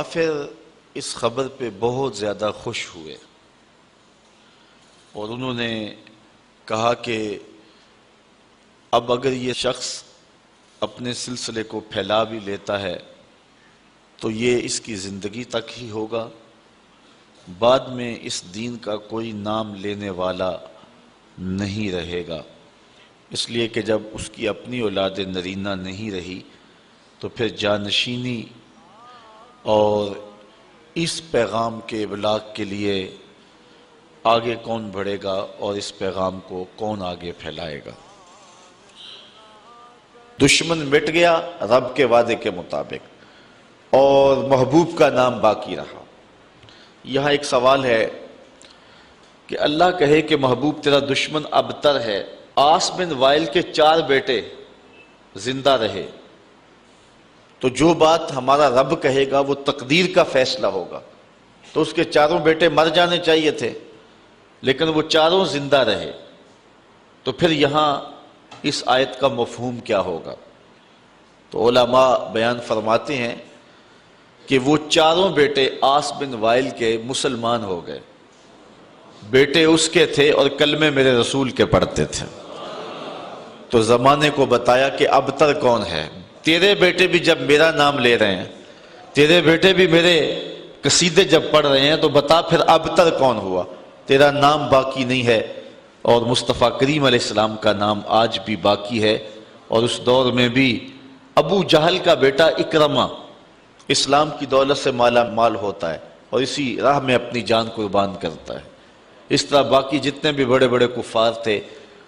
کافر اس خبر پہ بہت زیادہ خوش ہوئے اور انہوں نے کہا کہ اب اگر یہ شخص اپنے سلسلے کو پھیلا بھی لیتا ہے تو یہ اس کی زندگی تک ہی ہوگا، بعد میں اس دین کا کوئی نام لینے والا نہیں رہے گا، اس لیے کہ جب اس کی اپنی اولاد نرینہ نہیں رہی تو پھر جانشینی اور اس پیغام کے ابلاغ کے لیے آگے کون بڑھے گا اور اس پیغام کو کون آگے پھیلائے گا۔ دشمن مٹ گیا رب کے وعدے کے مطابق اور محبوب کا نام باقی رہا۔ یہاں ایک سوال ہے کہ اللہ کہے کہ محبوب تیرا دشمن ابتر ہے، آس بن وائل کے 4 بیٹے زندہ رہے، تو جو بات ہمارا رب کہے گا وہ تقدیر کا فیصلہ ہوگا، تو اس کے 4 بیٹے مر جانے چاہیے تھے لیکن وہ 4 زندہ رہے، تو پھر یہاں اس آیت کا مفہوم کیا ہوگا؟ تو علماء بیان فرماتے ہیں کہ وہ 4 بیٹے آس بن وائل کے مسلمان ہو گئے، بیٹے اس کے تھے اور کلمے میرے رسول کے پڑھتے تھے، تو زمانے کو بتایا کہ ابتر کون ہے، تیرے بیٹے بھی جب میرا نام لے رہے ہیں، تیرے بیٹے بھی میرے قصیدے جب پڑھ رہے ہیں، تو بتا پھر ابتر کون ہوا؟ تیرا نام باقی نہیں ہے، اور مصطفیٰ کریم علیہ السلام کا نام آج بھی باقی ہے، اور اس دور میں بھی ابو جہل کا بیٹا اکرمہ اسلام کی دولت سے مالا مال ہوتا ہے اور اسی راہ میں اپنی جان قربان کرتا ہے۔ اس طرح باقی جتنے بھی بڑے بڑے کفار تھے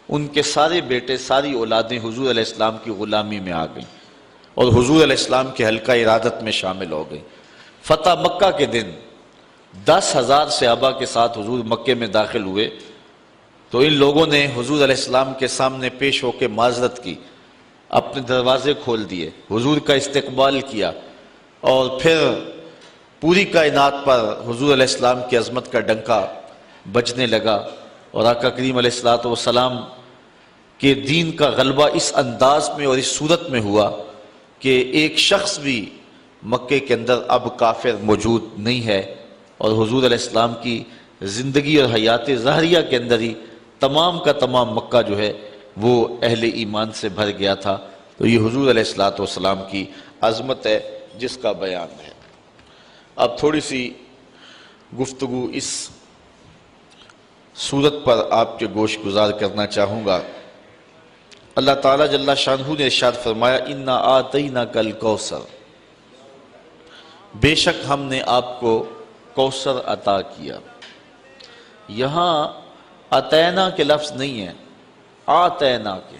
ان کے سارے بیٹے، ساری اولادیں حضور علیہ السلام کی غلامی میں آ گئیں اور حضور علیہ السلام کے حلقہ ارادت میں شامل ہو گئیں۔ فتح مکہ کے دن 10,000 صحابہ کے ساتھ حضور مکے میں داخل ہوئے، تو ان لوگوں نے حضور علیہ السلام کے سامنے پیش ہو کے معذرت کی، اپنے دروازے کھول دیے، حضور کا استقبال کیا، اور پھر پوری کائنات پر حضور علیہ السلام کی عظمت کا ڈنکا بجنے لگا، اور آقا کریم علیہ السلام کے دین کا غلبہ اس انداز میں اور اس صورت میں ہوا کہ ایک شخص بھی مکے کے اندر اب کافر موجود نہیں ہے، اور حضور علیہ السلام کی زندگی اور حیات ظاہریہ کے اندر ہی تمام کا تمام مکہ جو ہے وہ اہل ایمان سے بھر گیا تھا۔ تو یہ حضور علیہ السلام کی عظمت ہے جس کا بیان ہے۔ اب تھوڑی سی گفتگو اس صورت پر آپ کے گوش گزار کرنا چاہوں گا۔ اللہ تعالیٰ جل شانہ نے ارشاد فرمایا اِنَّا آتَيْنَاكَ الْكَوْثَرَ، بے شک ہم نے آپ کو کوثر عطا کیا۔ یہاں اتینا کے لفظ نہیں ہے، آتینا کے،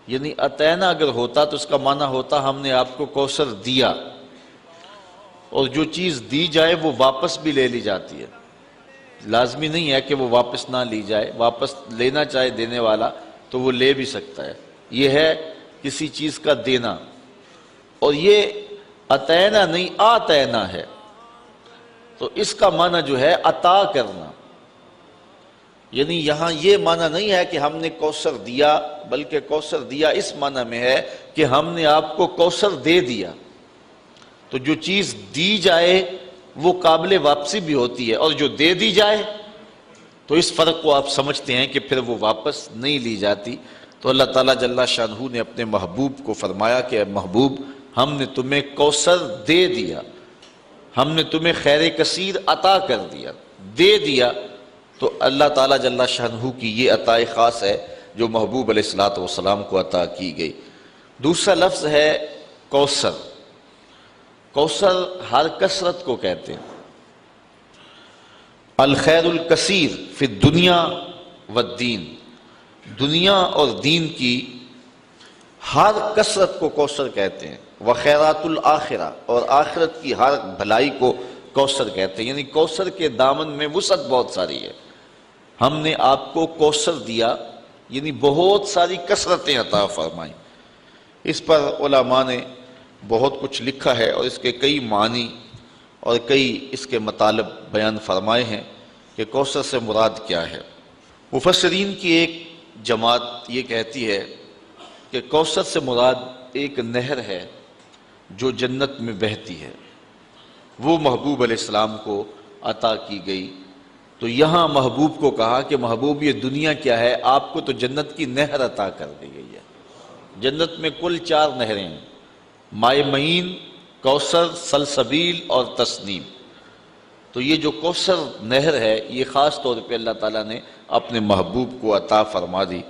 یعنی اتینا اگر ہوتا تو اس کا معنی ہوتا ہم نے آپ کو کوثر دیا، اور جو چیز دی جائے وہ واپس بھی لے لی جاتی ہے، لازمی نہیں ہے کہ وہ واپس نہ لی جائے، واپس لینا چاہے دینے والا تو وہ لے بھی سکتا ہے، یہ ہے کسی چیز کا دینا، اور یہ اتینا نہیں آتینا ہے، تو اس کا معنی جو ہے عطا کرنا، یعنی یہاں یہ معنی نہیں ہے کہ ہم نے کوثر دیا، بلکہ کوثر دیا اس معنی میں ہے کہ ہم نے آپ کو کوثر دے دیا۔ تو جو چیز دی جائے وہ قابل واپسی بھی ہوتی ہے، اور جو دے دی جائے تو اس فرق کو آپ سمجھتے ہیں کہ پھر وہ واپس نہیں لی جاتی۔ تو اللہ تعالیٰ جل شانہ نے اپنے محبوب کو فرمایا کہ اے محبوب ہم نے تمہیں کوثر دے دیا، ہم نے تمہیں خیر کثیر عطا کر دیا، دے دیا۔ تو اللہ تعالیٰ جل شانہ کی یہ عطا خاص ہے جو محبوب علیہ السلام کو عطا کی گئی۔ دوسرا لفظ ہے کوثر۔ کوثر ہر کثرت کو کہتے ہیں، الخیر الکثیر فی الدنیا والدین، دنیا اور دین کی ہر کثرت کو کوثر کہتے ہیں، وخیرات الآخرہ، اور آخرت کی ہر بھلائی کو کوثر کہتے ہیں، یعنی کوثر کے دامن میں وسعت بہت ساری ہے۔ ہم نے آپ کو کوثر دیا یعنی بہت ساری کثرتیں عطا فرمائیں۔ اس پر علماء نے بہت کچھ لکھا ہے اور اس کے کئی معنی اور کئی اس کے مطالب بیان فرمائے ہیں کہ کوثر سے مراد کیا ہے۔ مفسرین کی ایک جماعت یہ کہتی ہے کہ کوثر سے مراد ایک نہر ہے جو جنت میں بہتی ہے، وہ محبوب علیہ السلام کو عطا کی گئی۔ تو یہاں محبوب کو کہا کہ محبوب یہ دنیا کیا ہے، آپ کو تو جنت کی نہر عطا کر دی گئی ہے۔ جنت میں کل 4 نہریں ہیں، مائے معین، کوثر، سلسبیل اور تسنیم۔ تو یہ جو کوثر نہر ہے یہ خاص طور پہ اللہ تعالیٰ نے اپنے محبوب کو عطا فرما دی۔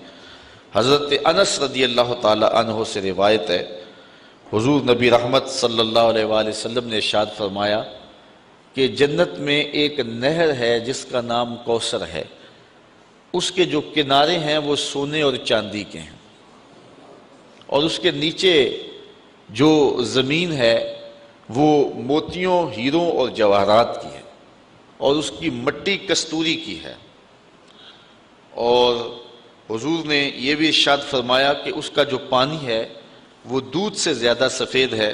حضرت انس رضی اللہ تعالیٰ عنہ سے روایت ہے، حضور نبی رحمت صلی اللہ علیہ وآلہ وسلم نے ارشاد فرمایا کہ جنت میں ایک نہر ہے جس کا نام کوثر ہے، اس کے جو کنارے ہیں وہ سونے اور چاندی کے ہیں، اور اس کے نیچے جو زمین ہے وہ موتیوں، ہیروں اور جواہرات کی ہے، اور اس کی مٹی کستوری کی ہے۔ اور حضور نے یہ بھی ارشاد فرمایا کہ اس کا جو پانی ہے وہ دودھ سے زیادہ سفید ہے،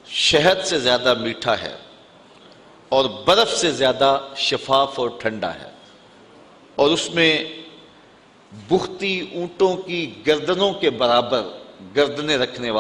شہد سے زیادہ میٹھا ہے، اور برف سے زیادہ شفاف اور ٹھنڈا ہے، اور اس میں بختی اونٹوں کی گردنوں کے برابر گردنیں رکھنے والا